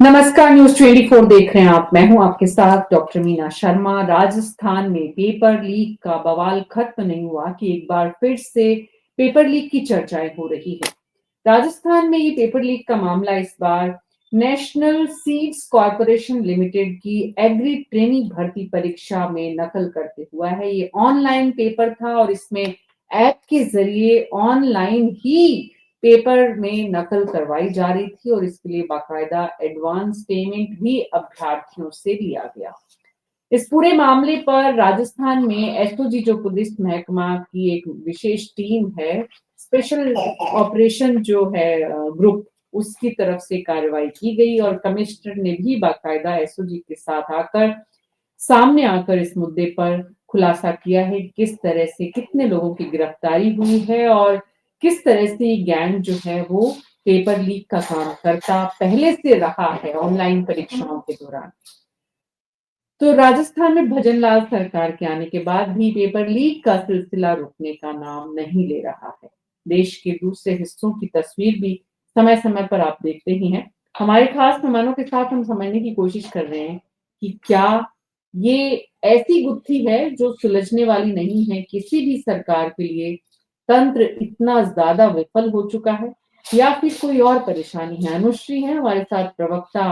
नमस्कार, न्यूज 24 देख रहे हैं आप। मैं हूं आपके साथ डॉक्टर मीना शर्मा। राजस्थान में पेपर लीक का बवाल खत्म नहीं हुआ कि एक बार फिर से पेपर लीक की चर्चाएं हो रही है। राजस्थान में ये पेपर लीक का मामला इस बार नेशनल सीड्स कॉरपोरेशन लिमिटेड की एग्री ट्रेनिंग भर्ती परीक्षा में नकल करते हुआ है। ये ऑनलाइन पेपर था और इसमें ऐप के जरिए ऑनलाइन ही पेपर में नकल करवाई जा रही थी और इसके लिए बाकायदा एडवांस पेमेंट भी अभ्यर्थियों से लिया गया। इस पूरे मामले पर राजस्थान में एसओजी जो पुलिस महकमा की एक विशेष टीम है, स्पेशल ऑपरेशन जो है ग्रुप, उसकी तरफ से कार्रवाई की गई और कमिश्नर ने भी बाकायदा एसओजी के साथ आकर सामने आकर इस मुद्दे पर खुलासा किया है किस तरह से कितने लोगों की गिरफ्तारी हुई है और किस तरह से ये गैंग जो है वो पेपर लीक का काम करता पहले से रहा है ऑनलाइन परीक्षाओं के दौरान। तो राजस्थान में भजनलाल सरकार के आने के बाद भी पेपर लीक का सिलसिला रुकने का नाम नहीं ले रहा है। देश के दूसरे हिस्सों की तस्वीर भी समय समय पर आप देखते ही हैं। हमारे खास मेहमानों के साथ हम समझने की कोशिश कर रहे हैं कि क्या ये ऐसी गुत्थी है जो सुलझने वाली नहीं है। किसी भी सरकार के लिए तंत्र इतना ज्यादा विफल हो चुका है या फिर कोई और परेशानी है। अनुश्री है हमारे साथ, प्रवक्ता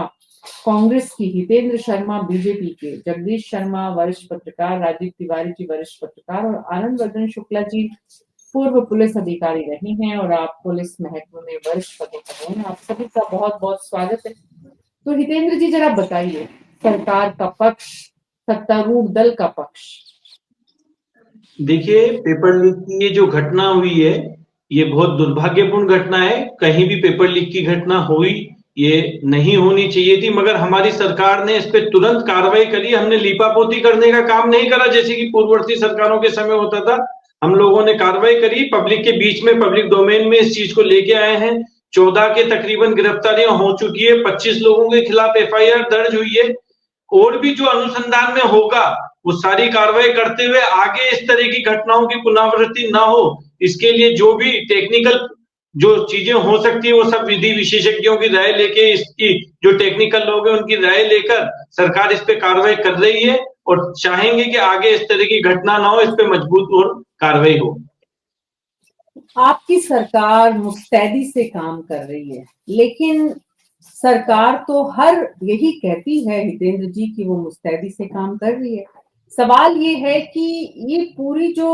कांग्रेस की, हितेंद्र शर्मा बीजेपी के, जगदीश शर्मा वरिष्ठ पत्रकार, राजीव तिवारी जी वरिष्ठ पत्रकार और आनंद वर्धन शुक्ला जी पूर्व पुलिस अधिकारी रहे हैं और आप पुलिस महकमे में वरिष्ठ पदों पर हैं। आप सभी का बहुत बहुत स्वागत है। तो हितेंद्र जी जरा बताइए, सरकार का पक्ष, सत्तारूढ़ दल का पक्ष। देखिए, पेपर लीक की ये जो घटना हुई है, ये बहुत दुर्भाग्यपूर्ण घटना है। कहीं भी पेपर लीक की घटना हुई, ये नहीं होनी चाहिए थी, मगर हमारी सरकार ने इस पे तुरंत कार्रवाई करी। हमने लीपापोती करने का काम नहीं करा जैसे कि पूर्ववर्ती सरकारों के समय होता था। हम लोगों ने कार्रवाई करी, पब्लिक के बीच में, पब्लिक डोमेन में इस चीज को लेके आए हैं। 14 के तकरीबन गिरफ्तारियां हो चुकी है, 25 लोगों के खिलाफ एफआईआर दर्ज हुई है। और भी जो अनुसंधान में होगा वो सारी कार्रवाई करते हुए आगे इस तरह की घटनाओं की पुनरावृत्ति ना हो, इसके लिए जो भी टेक्निकल जो चीजें हो सकती है वो सब विधि विशेषज्ञों की राय लेके, इसकी जो टेक्निकल लोग हैं उनकी राय लेकर सरकार इस पे कार्रवाई कर रही है और चाहेंगे कि आगे इस तरह की घटना ना हो, इस पे मजबूत और कार्रवाई हो। आपकी सरकार मुस्तैदी से काम कर रही है, लेकिन सरकार तो हर यही कहती है हितेंद्र जी कि वो मुस्तैदी से काम कर रही है। सवाल ये है कि ये पूरी जो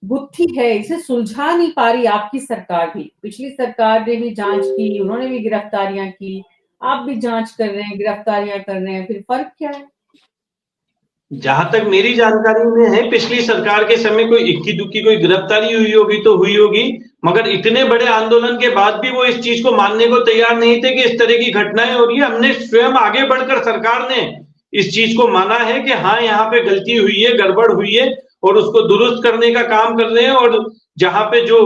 गुत्थी है इसे सुलझा नहीं पा रही आपकी सरकार भी। पिछली सरकार ने भी जांच की, उन्होंने भी गिरफ्तारियां की, आप भी जांच कर रहे हैं, गिरफ्तारियां कर रहे हैं, फिर फर्क क्या है? जहां तक मेरी जानकारी में है, पिछली सरकार के समय कोई इक्की दुक्की कोई गिरफ्तारी हुई होगी तो हुई होगी, मगर इतने बड़े आंदोलन के बाद भी वो इस चीज को मानने को तैयार नहीं थे कि इस तरह की घटनाएं हो रही है। हमने स्वयं आगे बढ़कर सरकार ने इस चीज को माना है कि हाँ, यहाँ पे गलती हुई है, गड़बड़ हुई है और उसको दुरुस्त करने का काम कर रहे हैं और जहां पे जो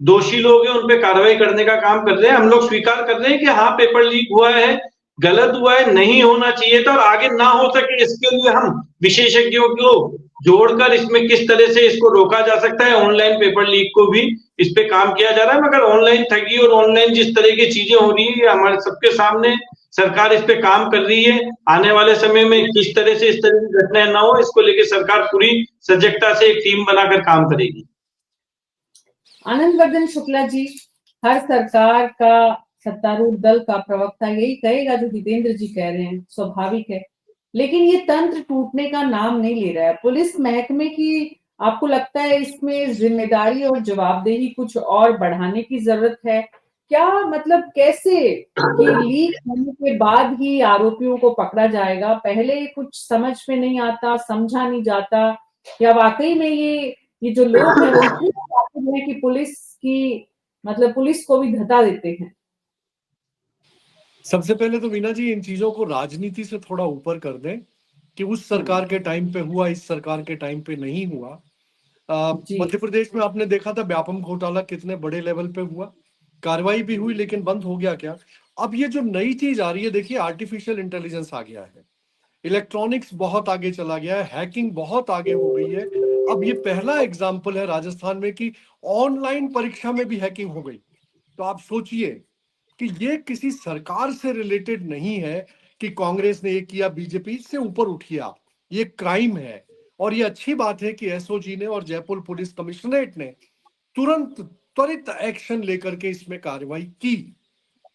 दोषी लोग हैं उन पे कार्रवाई करने का काम कर रहे हैं। हम लोग स्वीकार कर रहे हैं कि हाँ, पेपर लीक हुआ है, गलत हुआ है, नहीं होना चाहिए था और आगे ना हो सके इसके लिए हम विशेषज्ञों को जोड़कर इसमें किस तरह से इसको रोका जा सकता है, ऑनलाइन पेपर लीक को भी इस पे काम किया जा रहा है। मगर ऑनलाइन ठगी और ऑनलाइन जिस तरह की चीजें हो रही है हमारे सबके सामने, सरकार इस पे काम कर रही है। आने वाले समय में किस तरह से इस तरह की घटनाएं ना हो, इसको लेकर सरकार पूरी सजगता से एक टीम बनाकर काम करेगी। आनंद वर्धन शुक्ला जी, हर सरकार का सत्तारूढ़ दल का प्रवक्ता यही कहेगा जो हितेंद्र जी कह रहे हैं, स्वाभाविक है। लेकिन ये तंत्र टूटने का नाम नहीं ले रहा है। पुलिस महकमे की आपको लगता है इसमें जिम्मेदारी और जवाबदेही कुछ और बढ़ाने की जरूरत है क्या? मतलब कैसे कि लीक होने के बाद ही आरोपियों को पकड़ा जाएगा, पहले कुछ समझ में नहीं आता, समझा नहीं जाता, या वाकई में ये जो लोग हैं वो इतने ताकतवर हैं कि पुलिस की, मतलब पुलिस को भी धता देते हैं? सबसे पहले तो वीना जी इन चीजों को राजनीति से थोड़ा ऊपर कर दें कि उस सरकार के टाइम पे हुआ, इस सरकार के टाइम पे नहीं हुआ। मध्य प्रदेश में आपने देखा था व्यापम घोटाला कितने बड़े लेवल पे हुआ, कार्रवाई भी हुई लेकिन बंद हो गया क्या? अब ये जो नई चीज आ रही है, देखिए आर्टिफिशियल इंटेलिजेंस आ गया है, इलेक्ट्रॉनिक्स बहुत आगे चला गया है, हैकिंग बहुत आगे हो गई है। अब ये पहला एग्जाम्पल है राजस्थान में कि ऑनलाइन परीक्षा में भी हैकिंग हो गई। तो आप सोचिए कि ये किसी सरकार से रिलेटेड नहीं है कि कांग्रेस ने ये किया, बीजेपी से ऊपर उठिए आप, ये क्राइम है। और ये अच्छी बात है कि एसओजी ने और जयपुर पुलिस कमिश्नरेट ने तुरंत त्वरित एक्शन लेकर के इसमें कार्रवाई की।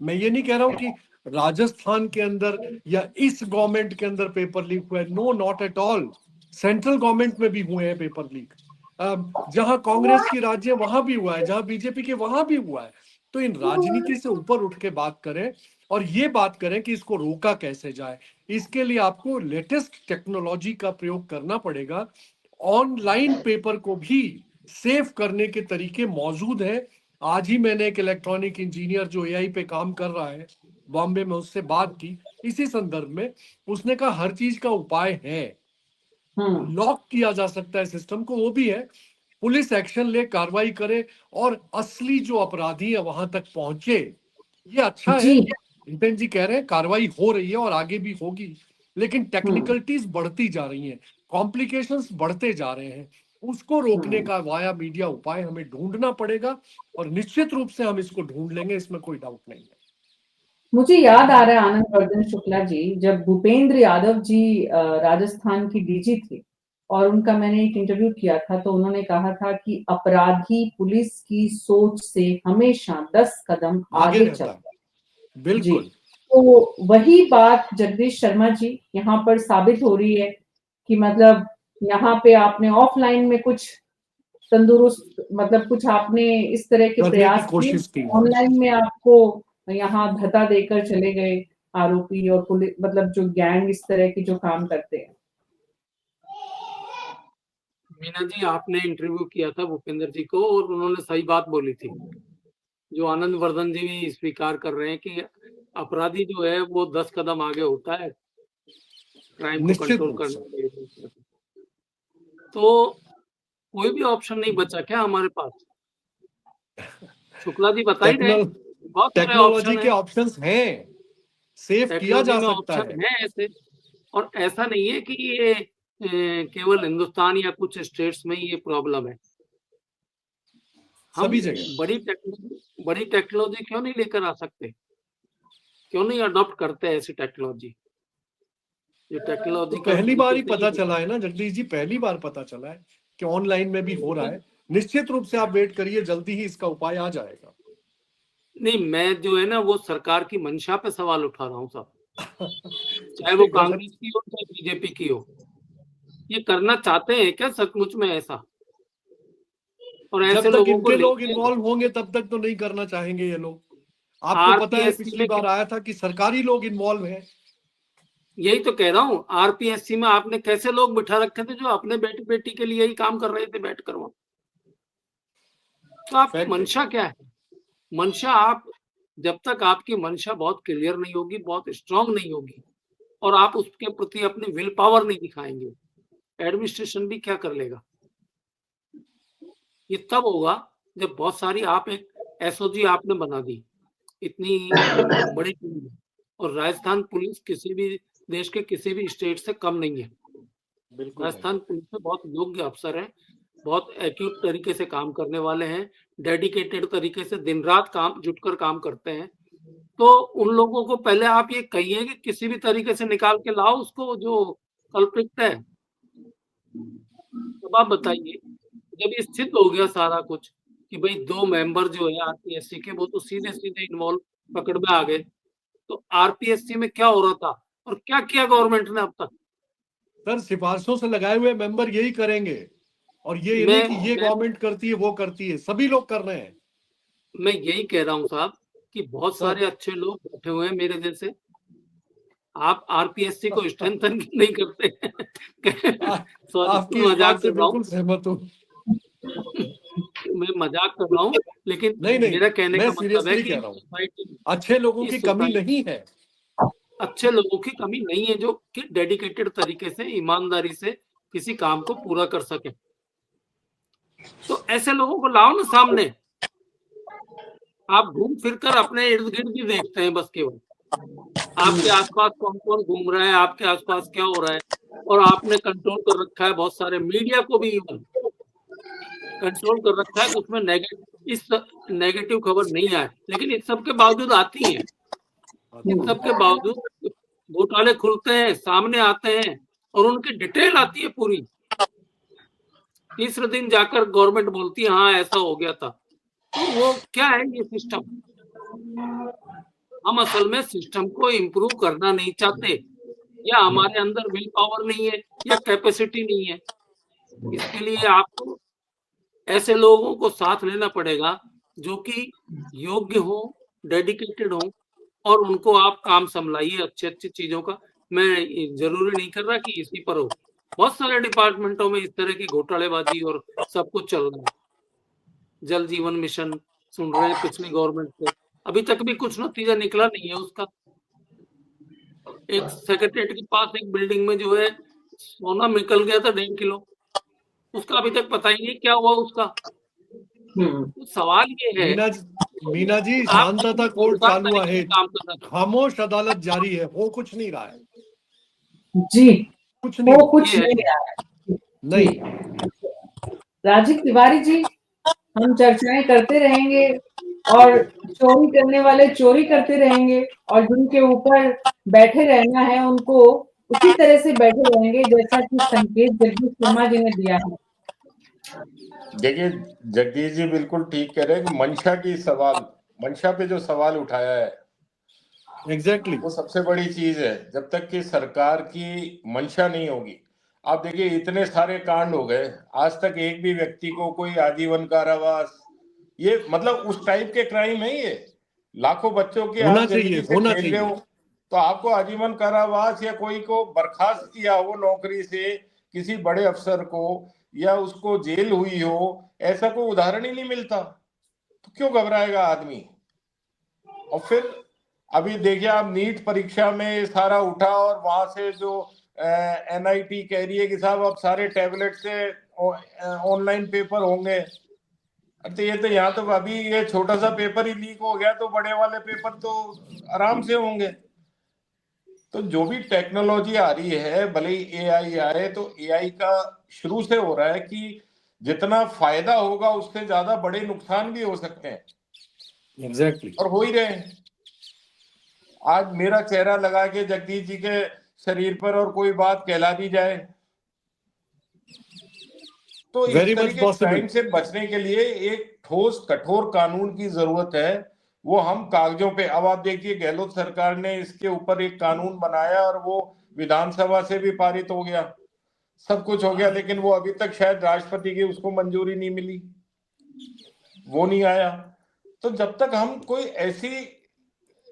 मैं ये नहीं कह रहा हूं कि राजस्थान के अंदर या इस गवर्नमेंट के अंदर पेपर लीक हुआ है, no not at all. Central government में भी हुए हैं पेपर लीक, जहां कांग्रेस की राज्य वहां भी हुआ है, जहां बीजेपी के वहां भी हुआ है। तो इन राजनीति से ऊपर उठ के बात करें और ये बात करें कि इसको रोका कैसे जाए। इसके लिए आपको लेटेस्ट टेक्नोलॉजी का प्रयोग करना पड़ेगा। ऑनलाइन पेपर को भी सेव करने के तरीके मौजूद हैं। आज ही मैंने एक इलेक्ट्रॉनिक इंजीनियर जो एआई पे काम कर रहा है बॉम्बे में, उससे बात की इसी संदर्भ में। उसने कहा हर चीज का उपाय है, लॉक किया जा सकता है सिस्टम को, वो भी है। पुलिस एक्शन ले, कार्रवाई करे और असली जो अपराधी है वहां तक पहुंचे, ये अच्छा है। जी रितेन जी कह रहे हैं कार्रवाई हो रही है और आगे भी होगी, लेकिन टेक्निकलिटीज बढ़ती जा रही हैं, कॉम्प्लिकेशंस बढ़ते जा रहे हैं। उसको रोकने का वाया मीडिया उपाय हमें ढूंढना पड़ेगा और निश्चित रूप से हम इसको ढूंढ लेंगे, इसमें कोई डाउट नहीं है। मुझे याद आ रहा है आनंद वर्धन शुक्ला जी, जब भूपेंद्र यादव जी राजस्थान की डीजी थे और उनका मैंने एक इंटरव्यू किया था, तो उन्होंने कहा था कि अपराधी पुलिस की सोच से हमेशा 10 कदम आगे आगे रहता चलता है, है। बिल्कुल। जी, तो वही बात जगदीश शर्मा जी यहाँ पर साबित हो रही है कि मतलब यहाँ पे आपने ऑफलाइन में कुछ तंदुरुस्त, मतलब कुछ आपने इस तरह के करने की प्रयास किए, कोशिश की। ऑनलाइन में आपको यहाँ धता देकर चले गए आरोपी और पुलिस, मतलब जो गैंग इस तरह की जो काम करते हैं। मीना जी, आपने इंटरव्यू किया था भूपेंद्र जी को और उन्होंने सही बात बोली थी, जो आनंद वर्धन जी भी स्वीकार कर रहे हैं कि अपराधी जो है वो 10 कदम आगे होता है क्राइम को निश्चित कंट्रोल रूप से। करने के लिए। तो कोई भी ऑप्शन नहीं बचा क्या हमारे पास? शुक्ला जी बता ही रहे हैं, बहुत सारे टेक्नोलॉजी ऑप्शन के है, ऑप्शंस हैं, सेव किया टेक्नोलॉजी जा में सकता ऑप्शन है। है ऐसे। और ऐसा नहीं है कि ये केवल हिंदुस्तान या कुछ स्टेट्स में ही ये प्रॉब्लम है। हम सभी जगह। बड़ी टेक्नोलॉजी क्यों नहीं लेकर आ सकते? क्यों नहीं अडॉप्ट करते ऐसी टेक्नोलॉजी? ये तो टेक्नोलॉजिकल पहली बार तरीके ही से पता ही चला है ना जगदीश जी, पहली बार पता चला है कि ऑनलाइन में भी हो रहा है। निश्चित रूप से आप वेट करिए, जल्दी ही इसका उपाय आ जाएगा। नहीं, मैं जो है ना वो सरकार की मंशा पे सवाल उठा रहा हूँ साहब, चाहे वो ये गलत। कांग्रेस की हो चाहे बीजेपी की हो। ये करना चाहते हैं क्या सचमुच में ऐसा? और जब ऐसे तक लोगों को इनके लोग लेके इन्वॉल्व होंगे तब तक तो नहीं करना चाहेंगे ये लोग। आपको पता है आरपीएससी पिछली में बार आया था कि सरकारी लोग इन्वॉल्व हैं। यही तो कह रहा हूँ, आरपीएससी में आपने कैसे लोग बिठा रखे थे जो अपने बेटी बेटी के लिए ही काम कर रहे थे बैठ कर वहां। तो आपकी फैक्ट है। मंशा क्या है? मंशा आप, जब तक आपकी मंशा बहुत क्लियर नहीं होगी, बहुत स्ट्रांग नहीं होगी और आप उसके प्रति अपनी विल पावर नहीं दिखाएंगे, एडमिनिस्ट्रेशन भी क्या कर लेगा? ये तब होगा जब बहुत सारी, आप एक एसओजी आपने बना दी इतनी बड़ी टीम है, और राजस्थान पुलिस किसी भी देश के किसी भी स्टेट से कम नहीं है। बिल्कुल राजस्थान पुलिस में बहुत योग्य अफसर हैं, बहुत एक्यूट तरीके से काम करने वाले हैं, डेडिकेटेड तरीके से दिन रात काम जुटकर काम करते हैं। तो उन लोगों को पहले आप ये कहिए कि किसी भी तरीके से निकाल के लाओ उसको जो कल्प्रिट है। अब आप बताइए, जब ये स्थित हो गया सारा कुछ कि भाई 2 मेंबर जो है आरपीएससी के वो तो सीधे सीधे इन्वॉल्व पकड़ में आ गए, तो आरपीएससी में क्या हो रहा था और क्या किया गवर्नमेंट ने अब तक? सर, सिफारिशों से लगाए हुए मेंबर यही करेंगे, और ये नहीं कि ये गवर्नमेंट करती है वो करती है, सभी लोग कर रहे हैं। मैं यही कह रहा हूँ साहब कि बहुत सर, सारे अच्छे लोग बैठे हुए हैं मेरे जैसे, आप आरपीएससी को स्ट्रेंथन नहीं करते। आपकी इस मजाक बात से कर रहा हूँ, बिल्कुल सहमत हूँ। मैं मजाक कर रहा हूँ, लेकिन नहीं नहीं, मेरा कहने मैं का मतलब है सीरियसली कि कह रहा हूँ, अच्छे लोगों की कमी नहीं है। अच्छे लोगों की कमी नहीं है जो कि डेडिकेटेड तरीके से ईमानदारी से किसी काम को पूरा कर सके। तो ऐसे लोगों को लाओ ना सामने। आप घूम फिर कर अपने इर्द गिर्द भी देखते हैं बस केवल, आपके आसपास कौन कौन घूम रहा है, आपके आसपास क्या हो रहा है, और आपने कंट्रोल कर रखा है बहुत सारे मीडिया को भी कंट्रोल कर रखा है, उसमें नेगेटिव इस नेगेटिव खबर नहीं आए, लेकिन इन सब के बावजूद आती है। इन सब के बावजूद घोटाले खुलते हैं, सामने आते हैं और उनकी डिटेल आती है पूरी। तीसरे दिन जाकर गवर्नमेंट बोलती है हाँ ऐसा हो गया था। तो वो क्या है ये सिस्टम? हम असल में सिस्टम को इम्प्रूव करना नहीं चाहते, या हमारे अंदर विल पावर नहीं है, या कैपेसिटी नहीं है। इसके लिए आपको ऐसे लोगों को साथ लेना पड़ेगा जो कि योग्य हो, डेडिकेटेड हो, और उनको आप काम संभलाइए अच्छी अच्छी चीजों का। मैं जरूरी नहीं कर रहा कि इसी पर हो, बहुत सारे डिपार्टमेंटों में इस तरह की घोटालेबाजी और सब कुछ चल रहा है। जल जीवन मिशन सुन रहे हैं पिछली गवर्नमेंट से, अभी तक भी कुछ नतीजा निकला नहीं है उसका। एक सेक्रेटरीट के पास एक बिल्डिंग में जो है सोना निकल गया था 1.5 किलो, उसका अभी तक पता ही नहीं क्या हुआ उसका। तो सवाल ये है, मीना जी शांतता कोर्ट चालू है, खामोश अदालत जारी है, हो कुछ नहीं रहा है जी, कुछ नहीं, वो कुछ नहीं रहा है नहीं। राजीव तिवारी जी, हम चर्चाएं करते रहेंगे और चोरी करने वाले चोरी करते रहेंगे, और जिनके ऊपर बैठे रहना है उनको उसी तरह से बैठे रहेंगे जैसा कि संकेत जगदीश शर्मा जी ने दिया है। देखिए जगदीश जी बिल्कुल ठीक कह रहे हैं कि मंशा पे जो सवाल उठाया है एग्जैक्टली वो सबसे बड़ी चीज है। जब तक कि सरकार की मंशा नहीं होगी, आप देखिए इतने सारे कांड हो गए, आज तक एक भी व्यक्ति को कोई आजीवन कारावास, ये मतलब उस टाइप के क्राइम है ये। लाखों बच्चों के होना आप जिंदगी से होना खेल रहे हो तो आपको आजीवन कारावास, या कोई को बर्खास्त किया हो नौकरी से किसी बड़े अफसर को, या उसको जेल हुई हो, ऐसा कोई उदाहरण ही नहीं मिलता। तो क्यों घबराएगा आदमी? और फिर अभी देखिए आप नीट परीक्षा में सारा उठा और वहां से जो एनआईटी कह रही है कि साहब अब सारे टैबलेट से ऑनलाइन पेपर होंगे। तो ये तो यहाँ तो अभी ये छोटा सा पेपर ही लीक हो गया, तो बड़े वाले पेपर तो आराम से होंगे। तो जो भी टेक्नोलॉजी आ रही है, भले ही एआई आए, तो एआई का शुरू से हो रहा है कि जितना फायदा होगा उससे ज्यादा बड़े नुकसान भी हो सकते हैं। एग्जैक्टली और हो ही रहे हैं। आज मेरा चेहरा लगा के जगदीश जी के शरीर पर और कोई बात कहला दी जाए, तो इस तरह के क्राइम से बचने के लिए एक ठोस कठोर कानून की जरूरत है। वो हम कागजों पे, अब आप देखिए गहलोत सरकार ने इसके ऊपर एक कानून बनाया और वो विधानसभा से भी पारित हो गया, सब कुछ हो गया, लेकिन वो अभी तक शायद राष्ट्रपति की उसको मंजूरी नहीं मिली, वो नहीं आया। तो जब तक हम कोई ऐसी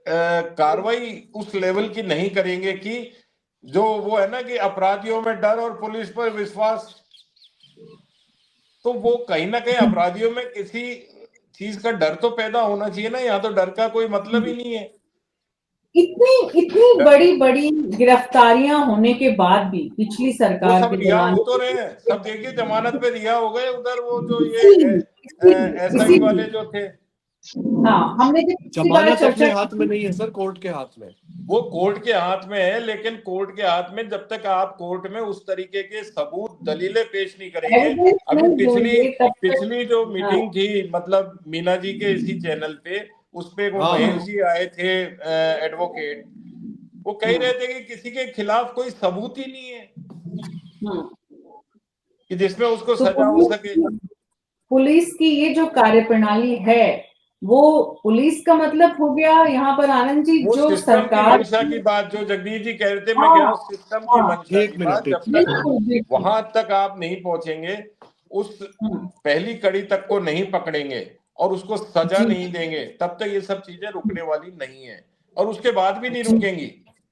कार्रवाई उस लेवल की नहीं करेंगे कि जो वो है ना कि अपराधियों में डर और पुलिस पर विश्वास, तो वो कहीं ना कहीं अपराधियों में किसी चीज का डर तो पैदा होना चाहिए ना। यहाँ तो डर का कोई मतलब ही नहीं है। इतनी बड़ी गिरफ्तारियां होने के बाद भी पिछली वो सरकार सब के रिहा दौरान हो तो रहे हैं, सब देखिए जमानत पे रिहा हो गए। उधर वो जो ये एसआई वाले जो थे, हाँ, हमने जमानत अपने हाथ में नहीं है सर, कोर्ट के हाथ में। वो कोर्ट के हाथ में है, लेकिन कोर्ट के हाथ में जब तक आप कोर्ट में उस तरीके के सबूत दलीलें पेश नहीं करेंगे। अभी पिछली जो मीटिंग थी, मतलब मीना जी के इसी चैनल पे, उस पे वो महेश जी आए थे एडवोकेट, वो कह रहे थे कि किसी के खिलाफ कोई सबूत ही नहीं है कि जिसमें उसको सजा हो सके। पुलिस की ये जो कार्यप्रणाली है, वो पुलिस का मतलब हो गया यहाँ पर आनंद जी, वो जो सिस्टम की सरकार मंशा की बात जो जगदीश जी कह रहे थे, मैं कह रहा हूँ सिस्टम की मंशा की बात, जब तक वहां तक आप नहीं पहुंचेंगे, उस पहली कड़ी तक को नहीं पकड़ेंगे और उसको सजा नहीं देंगे, तब तक ये सब चीजें रुकने वाली नहीं है। और उसके बाद भी नहीं रुकेंगी,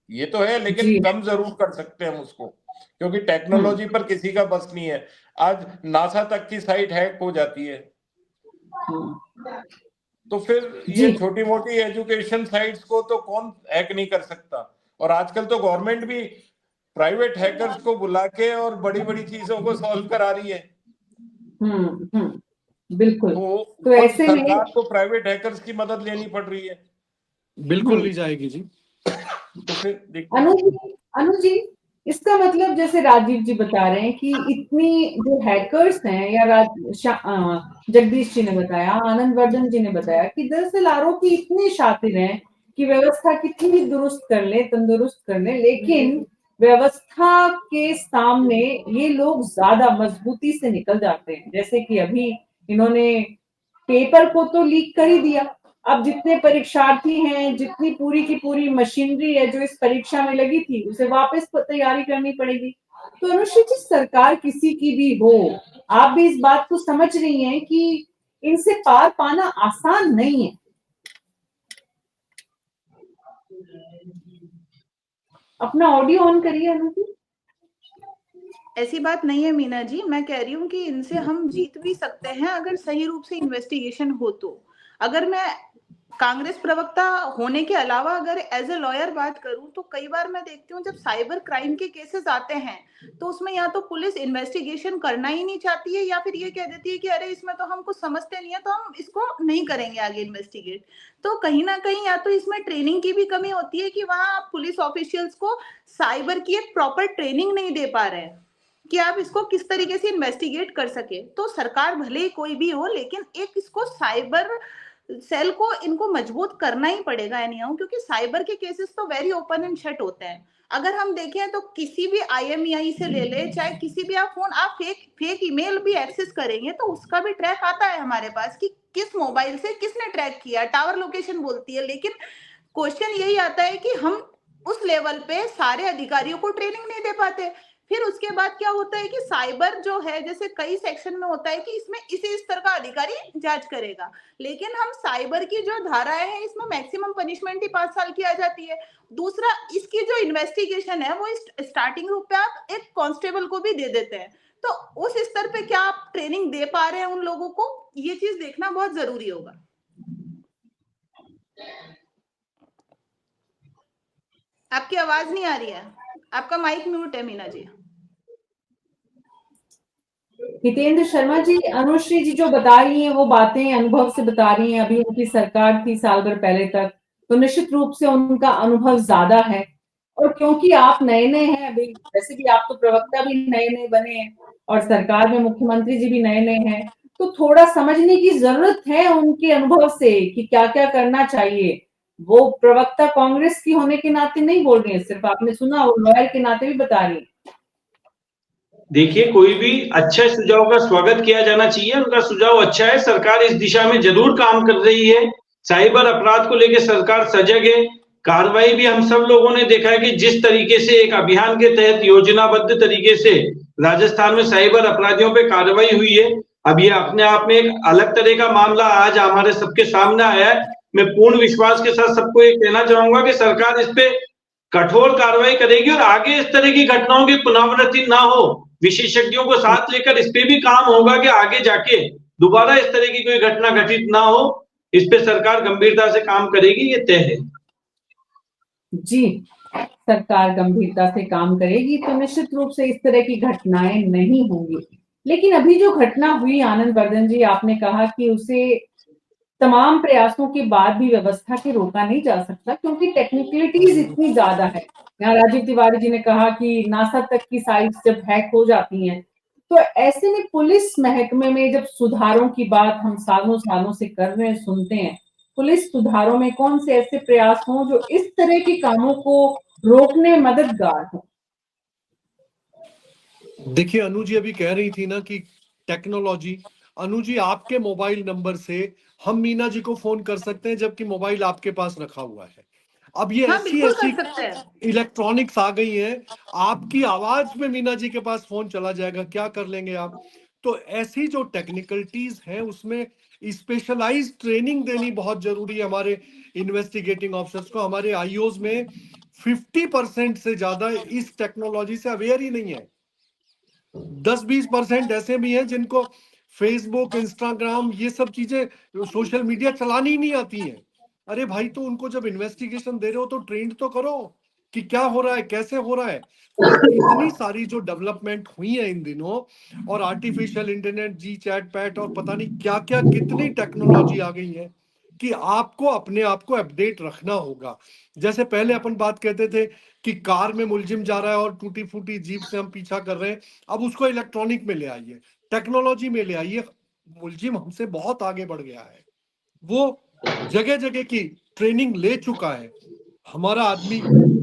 ये तो है, लेकिन कम जरूर कर सकते हैं हम उसको, क्योंकि टेक्नोलॉजी पर किसी का बस नहीं है। आज नासा तक की साइट हैक हो जाती है, तो फिर ये छोटी मोटी एजुकेशन साइट्स को तो कौन हैक नहीं कर सकता। और आजकल तो गवर्नमेंट भी प्राइवेट हैकर्स को बुला के और बड़ी बड़ी चीजों को सॉल्व करा रही है। बिल्कुल। तो ऐसे सरकार को प्राइवेट हैकर्स की मदद लेनी पड़ रही है। बिल्कुल ली जाएगी जी। तो फिर अनु जी, इसका मतलब जैसे राजीव जी बता रहे हैं कि इतनी जो हैकर्स हैं या जगदीश जी ने बताया, आनंद वर्धन जी ने बताया कि दरअसल आरोपी इतने शातिर हैं कि व्यवस्था कितनी भी दुरुस्त कर ले, तंदुरुस्त कर ले, लेकिन व्यवस्था के सामने ये लोग ज्यादा मजबूती से निकल जाते हैं। जैसे कि अभी इन्होंने पेपर को तो लीक कर ही दिया, अब जितने परीक्षार्थी हैं, जितनी पूरी की पूरी मशीनरी है जो इस परीक्षा में लगी थी, उसे वापस तैयारी करनी पड़ेगी। तो अनुसूचित सरकार किसी की भी हो, आप भी इस बात को समझ रही हैं कि इनसे पार पाना आसान नहीं है। अपना ऑडियो ऑन करिए अनुजी। ऐसी बात नहीं है मीना जी, मैं कह रही हूँ कि इनसे हम जीत भी सकते हैं अगर सही रूप से इन्वेस्टिगेशन हो तो। अगर मैं कांग्रेस प्रवक्ता होने के अलावा अगर एज ए लॉयर बात करूं तो कई बार मैं देखती हूँ जब साइबर क्राइम के केसेस आते हैं तो उसमें या तो पुलिस इन्वेस्टिगेशन करना ही नहीं चाहती है या फिर ये कह देती है कि अरे इसमें तो हम कुछ समझते नहीं है तो हम इसको नहीं करेंगे आगे इन्वेस्टिगेट। तो कहीं ना कहीं या तो इसमें ट्रेनिंग की भी कमी होती है कि वहाँ पुलिस ऑफिशियल्स को साइबर की एक प्रॉपर ट्रेनिंग नहीं दे पा रहे हैं कि आप इसको किस तरीके से इन्वेस्टिगेट कर सके। तो सरकार भले ही कोई भी हो लेकिन एक इसको साइबर सेल को इनको मजबूत करना ही पड़ेगा एनीहाउ, क्योंकि साइबर के केसेस तो वेरी ओपन एंड शट होते हैं। अगर हम देखें तो किसी भी IMEI से ले ले, चाहे किसी भी आप फेक ईमेल भी एक्सेस करेंगे तो उसका भी ट्रैक आता है हमारे पास कि किस मोबाइल से किसने ट्रैक किया, टावर लोकेशन बोलती है। लेकिन क्वेश्चन यही आता है कि हम उस लेवल पे सारे अधिकारियों को ट्रेनिंग नहीं दे पाते। फिर उसके बाद क्या होता है कि साइबर जो है जैसे कई सेक्शन में होता है कि इसमें इसी स्तर का अधिकारी जांच करेगा, लेकिन हम साइबर की जो धाराएं हैं इसमें मैक्सिमम पनिशमेंट ही 5 साल की आ जाती है। दूसरा, इसकी जो इन्वेस्टिगेशन है वो स्टार्टिंग रूप पे आप एक कांस्टेबल को भी दे देते हैं, तो उस स्तर पे क्या आप ट्रेनिंग दे पा रहे हैं उन लोगों को, ये चीज देखना बहुत जरूरी होगा। आपकी आवाज नहीं आ रही है, आपका माइक म्यूट है मीना जी। हितेंद्र शर्मा जी, अनुश्री जी जो बता रही हैं वो बातें अनुभव से बता रही हैं। अभी उनकी सरकार थी साल भर पहले तक, तो निश्चित रूप से उनका अनुभव ज्यादा है। और क्योंकि आप नए नए हैं अभी, वैसे भी आप तो प्रवक्ता भी नए नए बने हैं और सरकार में मुख्यमंत्री जी भी नए नए हैं, तो थोड़ा समझने की जरूरत है उनके अनुभव से कि क्या क्या करना चाहिए। वो प्रवक्ता कांग्रेस की होने के नाते नहीं बोल रही है सिर्फ, आपने सुना, वो लॉयर के नाते भी बता रही है। देखिए, कोई भी अच्छे सुझाव का स्वागत किया जाना चाहिए, उनका सुझाव अच्छा है, सरकार इस दिशा में जरूर काम कर रही है। साइबर अपराध को लेकर सरकार सजग है। कार्रवाई भी हम सब लोगों ने देखा है कि जिस तरीके से एक अभियान के तहत योजनाबद्ध तरीके से राजस्थान में साइबर अपराधियों पे कार्रवाई हुई है। अब ये अपने आप में एक अलग तरह का मामला आज हमारे सबके सामने आया है। मैं पूर्ण विश्वास के साथ सबको ये कहना चाहूंगा कि सरकार इस पे कठोर कार्रवाई करेगी और आगे इस तरह की घटनाओं की पुनरावृत्ति ना हो। विशेषज्ञों को साथ लेकर इस पे भी काम होगा कि आगे जाके दोबारा इस तरह की कोई घटना घटित ना हो। इस पे सरकार गंभीरता से काम करेगी, ये तय है। जी, सरकार गंभीरता से काम करेगी तो निश्चित रूप से इस तरह की घटनाएं नहीं होंगी। लेकिन अभी जो घटना हुई आनंद वर्धन जी, आपने कहा कि उसे तमाम प्रयासों के बाद भी व्यवस्था के रोका नहीं जा सकता क्योंकि टेक्निकलिटीज इतनी ज्यादा है। यहाँ राजीव तिवारी जी ने कहा कि नासा तक की साइट्स जब हैक हो जाती हैं, तो ऐसे में पुलिस महकमे में जब सुधारों की बात हम सालों सालों से कर रहे हैं, सुनते हैं, पुलिस सुधारों में कौन से ऐसे प्रयास हों जो इस तरह के कामों को रोकने में मददगार हो? देखिए, अनु जी अभी कह रही थी ना कि टेक्नोलॉजी, अनु जी आपके मोबाइल नंबर से हम मीना जी को फोन कर सकते हैं जबकि मोबाइल आपके पास रखा हुआ है। अब ये हाँ, ऐसी बिल्कुल ऐसी कर सकते हैं। इलेक्ट्रॉनिक्स आ गई हैं, आपकी आवाज में मीना जी के पास फोन चला जाएगा, क्या कर लेंगे आप? तो ऐसी जो टेक्निकलिटीज हैं उसमें स्पेशलाइज्ड ट्रेनिंग देनी बहुत जरूरी है हमारे इन्वेस्टिगेटिंग ऑफिसर्स को। हमारे आईओज में 50% से ज्यादा इस टेक्नोलॉजी से अवेयर ही नहीं है। 10-20% ऐसे भी हैं जिनको फेसबुक, इंस्टाग्राम, ये सब चीजें, सोशल मीडिया चलानी ही नहीं आती हैं। अरे भाई, तो उनको जब इन्वेस्टिगेशन दे रहे हो तो ट्रेंड तो करो कि क्या हो रहा है, कैसे हो रहा है। तो इतनी सारी जो डेवलपमेंट हुई है इन दिनों, और आर्टिफिशियल इंटरनेट, जी चैट पैट और पता नहीं क्या क्या कितनी टेक्नोलॉजी आ गई है कि आपको अपने आप को अपडेट रखना होगा। जैसे पहले अपन बात कहते थे कि कार में मुलजिम जा रहा है और टूटी फूटी जीप से हम पीछा कर रहे हैं, अब उसको इलेक्ट्रॉनिक में ले आइए, टेक्नोलॉजी में ले आइए। मुलजिम हमसे बहुत आगे बढ़ गया है, वो जगह जगह की ट्रेनिंग ले चुका है। हमारा आदमी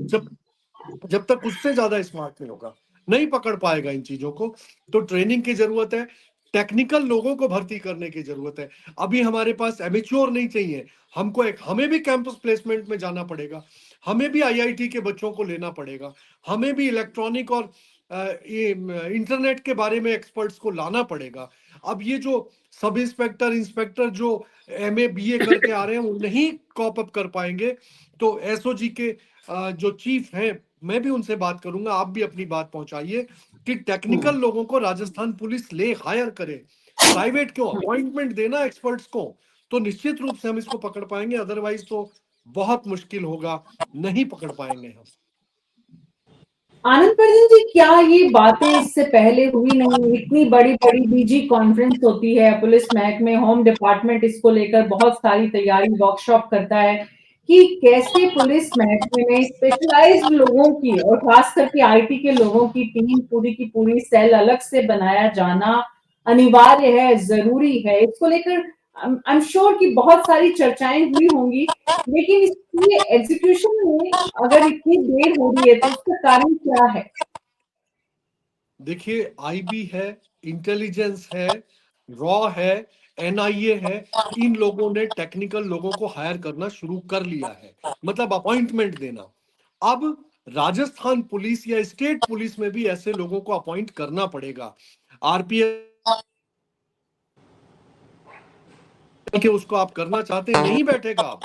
जब तक उससे ज्यादा स्मार्ट नहीं होगा, नहीं पकड़ पाएगा इन चीजों को। तो ट्रेनिंग की जरूरत है, टेक्निकल लोगों को भर्ती करने की जरूरत है। अभी हमारे पास एमेच्योर नहीं चाहिए, हमें भी कैंपस प्लेसमेंट में जाना पड़ेगा, हमें भी आईआईटी के बच्चों को लेना पड़ेगा, हमें भी इलेक्ट्रॉनिक और ये इंटरनेट के बारे में एक्सपर्ट्स को लाना पड़ेगा। अब ये जो सब इंस्पेक्टर इंस्पेक्टर जो एमए बीए करके आ रहे हैं वो नहीं कॉप अप कर पाएंगे। तो एसओजी के जो चीफ हैं, मैं भी उनसे बात करूंगा, आप भी अपनी बात पहुंचाइए कि टेक्निकल लोगों को राजस्थान पुलिस ले हायर करे, प्राइवेट क्यों, अपॉइंटमेंट देना एक्सपर्ट्स को, तो निश्चित रूप से हम इसको पकड़ पाएंगे। अदरवाइज तो बहुत मुश्किल होगा, नहीं पकड़ पाएंगे हम। आनंद वर्धन जी, क्या ये बातें इससे पहले हुई नहीं? इतनी बड़ी बड़ी डीजी कॉन्फ्रेंस होती है, पुलिस महकमे, होम डिपार्टमेंट इसको लेकर बहुत सारी तैयारी वर्कशॉप करता है कि कैसे पुलिस महकमे में स्पेशलाइज्ड लोगों की और खास करके आईटी के लोगों की टीम, पूरी की पूरी सेल अलग से बनाया जाना अनिवार्य है, जरूरी है। इसको लेकर आई एम श्योर कि बहुत सारी चर्चाएं हुई होंगी, लेकिन इसके एग्जीक्यूशन में अगर इतनी देर हो रही है तो उसका कारण क्या है? देखिए, आईबी है, इंटेलिजेंस है, रॉ है, एनआईए है, इन लोगों ने टेक्निकल लोगों को हायर करना शुरू कर लिया है, मतलब अपॉइंटमेंट देना। अब राजस्थान पुलिस या स्टेट पुलिस में भी ऐसे लोगों को अपॉइंट करना पड़ेगा। आरपीएफ के उसको आप करना चाहते हैं, नहीं बैठेगा।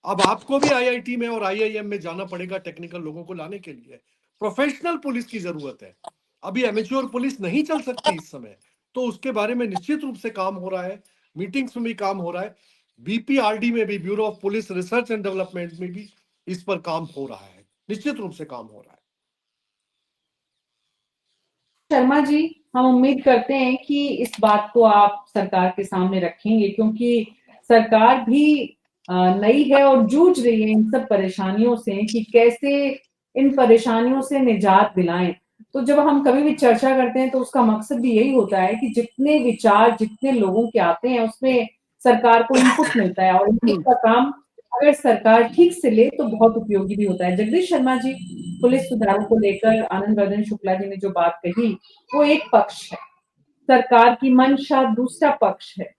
अब आपको भी आईआईटी में और आईआईएम में जाना पड़ेगा टेक्निकल लोगों को लाने के लिए। प्रोफेशनल पुलिस की जरूरत है, अभी एमेच्योर पुलिस नहीं चल सकती इस समय। तो उसके बारे में निश्चित रूप से काम हो रहा है, मीटिंग्स में भी काम हो रहा है, बीपीआरडी में भी, bureau of police research and development में भी इस पर काम हो रहा है, निश्चित रूप से काम हो रहा है। शर्मा जी, हम उम्मीद करते हैं कि इस बात को आप सरकार के सामने रखेंगे, क्योंकि सरकार भी नई है और जूझ रही है इन सब परेशानियों से कि कैसे इन परेशानियों से निजात दिलाएं। तो जब हम कभी भी चर्चा करते हैं तो उसका मकसद भी यही होता है कि जितने विचार जितने लोगों के आते हैं उसमें सरकार को इनपुट मिलता है, और इनपुट का काम अगर सरकार ठीक से ले तो बहुत उपयोगी भी होता है। जगदीश शर्मा जी, पुलिस सुधारों को लेकर आनंद वर्धन शुक्ला जी ने जो बात कही वो एक पक्ष है, सरकार की मंशा दूसरा पक्ष है,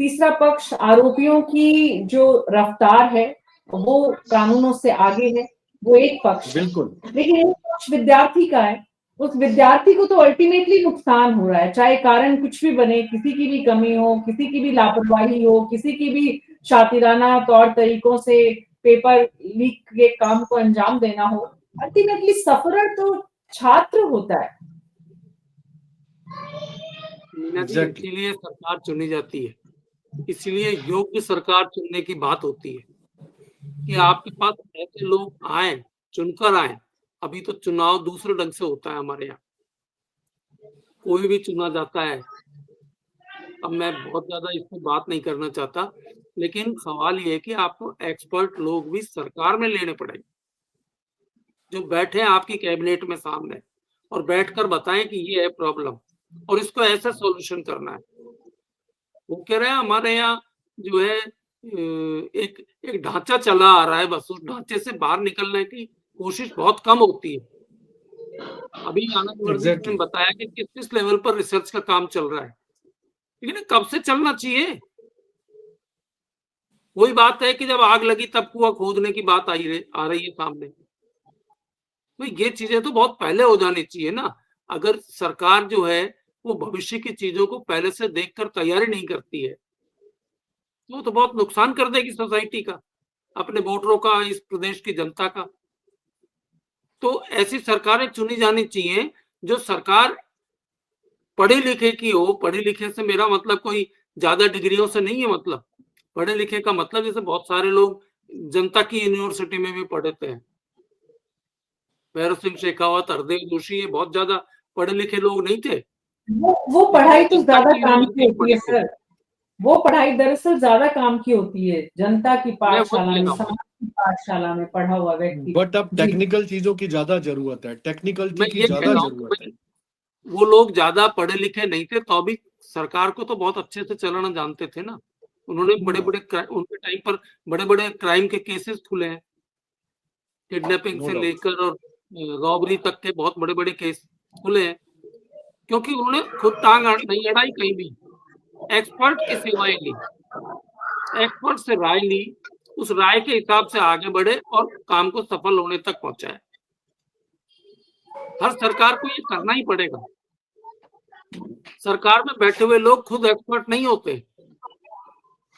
तीसरा पक्ष आरोपियों की जो रफ्तार है वो कानूनों से आगे है, वो एक पक्ष है। बिल्कुल। लेकिन एक पक्ष विद्यार्थी का है, उस विद्यार्थी को तो अल्टीमेटली नुकसान हो रहा है, चाहे कारण कुछ भी बने, किसी की भी कमी हो, किसी की भी लापरवाही हो, किसी की भी शातिराना तौर तरीकों से पेपर लीक के काम को अंजाम देना हो, अल्टीमेटली सफरर तो छात्र होता है। मीना जी, इसीलिए सरकार चुनी जाती है, इसलिए योग्य सरकार चुनने की बात होती है कि आपके पास ऐसे लोग आए, चुनकर आए। अभी तो चुनाव दूसरे ढंग से होता है हमारे यहाँ, कोई भी चुना जाता है। अब मैं बहुत ज्यादा इस पर बात नहीं करना चाहता, लेकिन सवाल ये है कि आपको एक्सपर्ट लोग भी सरकार में लेने पड़ेंगे, जो बैठे आपकी कैबिनेट में सामने और बैठकर बताएं कि ये है प्रॉब्लम और इसको ऐसा सॉल्यूशन करना है। वो कह रहे हैं हमारे यहाँ जो है एक ढांचा चला आ रहा है, बस उस ढांचे से बाहर निकलने की कोशिश बहुत कम होती है। अभी आनंद वर्धन ने बताया कि किस किस लेवल पर रिसर्च का काम चल रहा है, लेकिन कब से चलना चाहिए। वही बात है कि जब आग लगी तब कुआं खोदने की बात आ रही है सामने। तो ये चीजें तो बहुत पहले हो जानी चाहिए ना। अगर सरकार जो है वो भविष्य की चीजों को पहले से देखकर तैयारी नहीं करती है तो बहुत नुकसान कर देगी सोसाइटी का, अपने वोटरों का, इस प्रदेश की जनता का। तो ऐसी सरकारें चुनी जानी चाहिए जो सरकार पढ़े लिखे की हो। पढ़े लिखे से मेरा मतलब कोई ज्यादा डिग्रियों से नहीं है, मतलब पढ़े लिखे का मतलब जैसे बहुत सारे लोग जनता की यूनिवर्सिटी में भी पढ़े थे, भैरव सिंह शेखावत, हरदेव जोशी, ये बहुत ज्यादा पढ़े लिखे लोग नहीं थे। वो पढ़ाई तो ज्यादा काम की होती है सर। वो पढ़ाई दरअसल ज्यादा काम की होती है, जनता की मैं वो पाठशाला में, कह रहा हूँ समाज की पाठशाला में पढ़ा हुआ व्यक्ति। बट अब जी टेक्निकल चीजों की ज्यादा जरूरत है, टेक्निकलिटी मैं की ये कह ज्यादा रहा हूँ जरूरत है। कि वो लोग ज्यादा पढ़े लिखे नहीं थे तो भी सरकार को तो बहुत अच्छे से चलाना जानते थे ना। उन्होंने बड़े बड़े उनके टाइम पर बड़े बड़े क्राइम के केसेस खुले हैं, किडनैपिंग नो से डाउट। लेकर और रॉबरी तक के बहुत बड़े बड़े केस खुले हैं, क्योंकि उन्होंने खुद टांग नहीं अड़ाई कहीं भी, एक्सपर्ट की सेवाएं ली, एक्सपर्ट से राय ली, उस राय के हिसाब से आगे बढ़े और काम को सफल होने तक पहुंचाए। हर सरकार को ये करना ही पड़ेगा। सरकार में बैठे हुए लोग खुद एक्सपर्ट नहीं होते,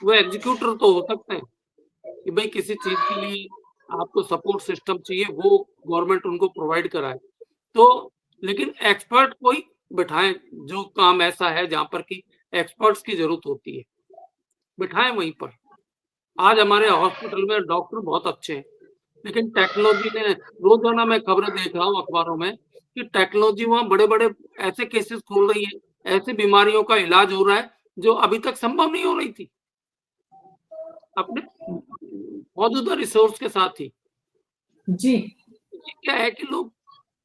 वो एग्जीक्यूटर तो हो सकते हैं कि भाई किसी चीज के लिए आपको सपोर्ट सिस्टम चाहिए, वो गवर्नमेंट उनको प्रोवाइड कराए, तो लेकिन एक्सपर्ट कोई बिठाएं, जो काम ऐसा है जहां पर कि एक्सपर्ट्स की जरूरत होती है, बिठाएं वहीं पर। आज हमारे हॉस्पिटल में डॉक्टर बहुत अच्छे हैं, लेकिन टेक्नोलॉजी ने, रोजाना मैं खबरें देख रहा हूँ अखबारों में कि टेक्नोलॉजी वहां बड़े बड़े ऐसे केसेस खोल रही है, ऐसी बीमारियों का इलाज हो रहा है जो अभी तक संभव नहीं हो रही थी अपने मौजूदा रिसोर्स के साथ ही। जी ये क्या है कि लोग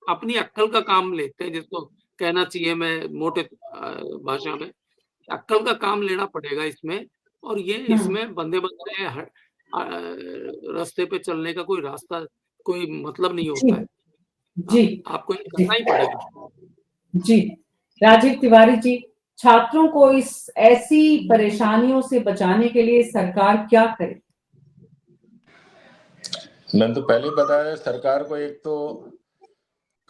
अपनी अक्ल का काम लेते हैं, जिसको कहना चाहिए मैं मोटे भाषा में, अक्ल का काम लेना पड़ेगा इसमें, और ये इसमें बंदे रास्ते पे चलने का कोई रास्ता, कोई मतलब नहीं जी होता है। जी आपको ये जी करना ही पड़ेगा। जी। राजीव तिवारी जी, छात्रों को इस ऐसी परेशानियों से बचाने के लिए सरकार क्या करे? मैंने तो पहले बताया, सरकार को एक तो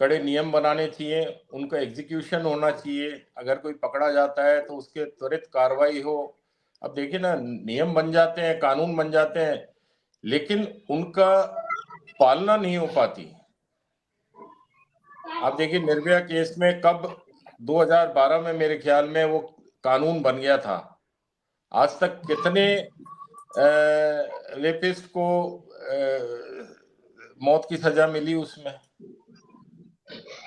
कड़े नियम बनाने चाहिए, उनका एग्जीक्यूशन होना चाहिए, अगर कोई पकड़ा जाता है तो उसके त्वरित कार्रवाई हो। अब देखिए ना, नियम बन जाते हैं, कानून बन जाते हैं, लेकिन उनका पालना नहीं हो पाती। आप देखिए निर्भया केस में कब 2012 में मेरे ख्याल में वो कानून बन गया था, आज तक कितने रेपिस्ट को मौत की सजा मिली उसमें।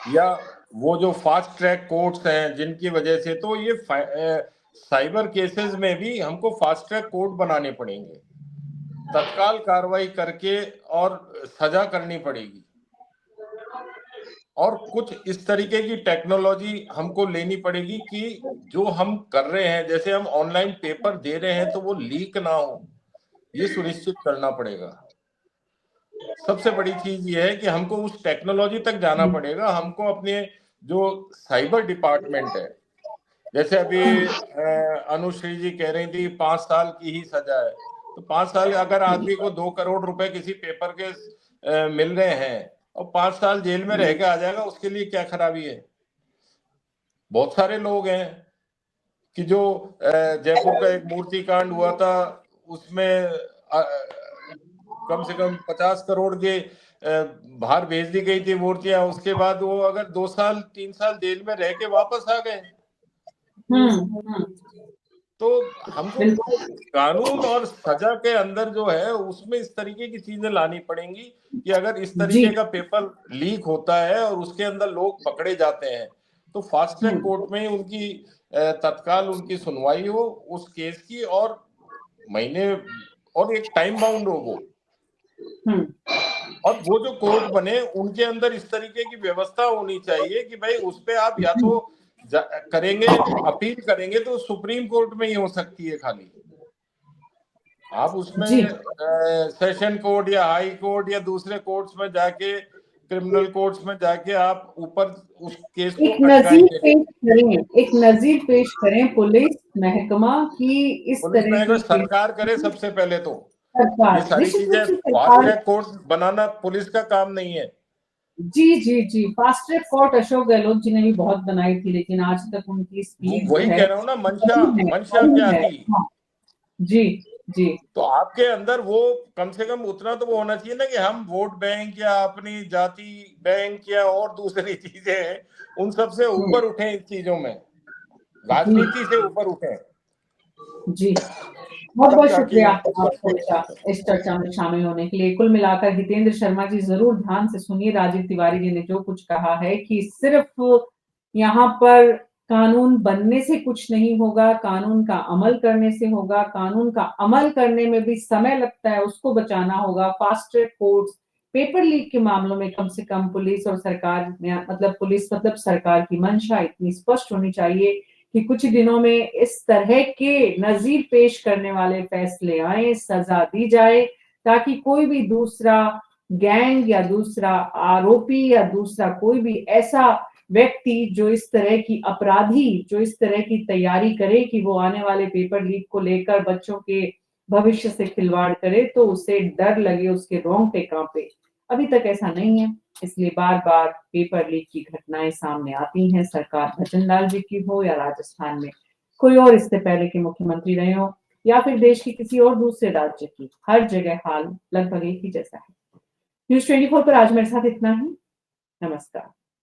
या वो जो फास्ट ट्रैक कोर्ट्स हैं जिनकी वजह से, तो ये साइबर केसेस में भी हमको फास्ट ट्रैक कोर्ट बनाने पड़ेंगे, तत्काल कार्रवाई करके और सजा करनी पड़ेगी। और कुछ इस तरीके की टेक्नोलॉजी हमको लेनी पड़ेगी कि जो हम कर रहे हैं, जैसे हम ऑनलाइन पेपर दे रहे हैं तो वो लीक ना हो, ये सुनिश्चित करना पड़ेगा। सबसे बड़ी चीज ये है कि हमको उस टेक्नोलॉजी तक जाना पड़ेगा। हमको अपने जो साइबर डिपार्टमेंट है, जैसे अभी अनुश्री जी कह रही थी 5 साल की ही सजा है, तो 5 साल अगर आदमी को 2 करोड़ रुपए किसी पेपर के मिल रहे हैं और 5 साल जेल में रह के आ जाएगा, उसके लिए क्या खराबी है। बहुत सारे लोग हैं कि जो जयपुर का एक मूर्ति कांड हुआ था, उसमें कम से कम 50 करोड़ के बाहर भेज दी गई थी मूर्तियां, उसके बाद वो अगर 2 साल 3 साल जेल में रह के वापस आ गए। तो हमको कानून और सजा के अंदर जो है उसमें इस तरीके की चीजें लानी पड़ेंगी कि अगर इस तरीके का पेपर लीक होता है और उसके अंदर लोग पकड़े जाते हैं तो फास्ट ट्रैक कोर्ट में उनकी तत्काल उनकी सुनवाई हो उस केस की, और महीने और एक टाइम बाउंड हो वो, और वो जो कोर्ट बने उनके अंदर इस तरीके की व्यवस्था होनी चाहिए कि भाई उस पे आप या तो करेंगे, अपील करेंगे तो सुप्रीम कोर्ट में ही हो सकती है खाली। आप उसमें सेशन कोर्ट या हाई कोर्ट या दूसरे कोर्ट्स में जाके, क्रिमिनल कोर्ट्स में जाके आप ऊपर उस केस को एक नजीर पेश करें पुलिस महकमा की इस तरह की सरकार करे सबसे पहले तो। ये सारी निश्चित रूप चीजें से फास्ट ट्रैक कोर्ट बनाना पुलिस का काम नहीं है। जी fast track court Ashok Gehlot ji ने भी बहुत बनाई थी, लेकिन आज तक उनकी स्पीड वही कह रहा हूँ ना, मंशा क्या थी। जी तो आपके अंदर वो कम से कम उतना तो वो होना चाहिए ना कि हम वोट बैंक या अपनी जाति बैंक या और दूसरी चीजें हैं उन सब से ऊपर उठे, इस चीजों में राजनीति से ऊपर उठे। जी बहुत बहुत शुक्रिया आपका इस चर्चा में शामिल होने के लिए। कुल मिलाकर हितेंद्र शर्मा जी जरूर ध्यान से सुनिए, राजीव तिवारी जी ने जो कुछ कहा है कि सिर्फ यहाँ पर कानून बनने से कुछ नहीं होगा, कानून का अमल करने से होगा। कानून का अमल करने में भी समय लगता है, उसको बचाना होगा। Fast track courts, paper leak के मामलों में कम से कम पुलिस और सरकार मतलब सरकार की मंशा इतनी स्पष्ट होनी चाहिए कि कुछ दिनों में इस तरह के नजीर पेश करने वाले फैसले आए, सजा दी जाए, ताकि कोई भी दूसरा गैंग या दूसरा आरोपी या दूसरा कोई भी ऐसा व्यक्ति जो इस तरह की अपराधी, जो इस तरह की तैयारी करे कि वो आने वाले पेपर लीक को लेकर बच्चों के भविष्य से खिलवाड़ करे, तो उसे डर लगे, उसके रोंगटे कांपे। अभी तक ऐसा नहीं है, इसलिए बार बार पेपर लीक की घटनाएं सामने आती हैं, सरकार भजनलाल जी की हो या राजस्थान में कोई और इससे पहले के मुख्यमंत्री रहे हो या फिर देश की किसी और दूसरे राज्य की, हर जगह हाल लगभग एक ही जैसा है। न्यूज़ 24 पर आज मेरे साथ इतना ही। नमस्कार।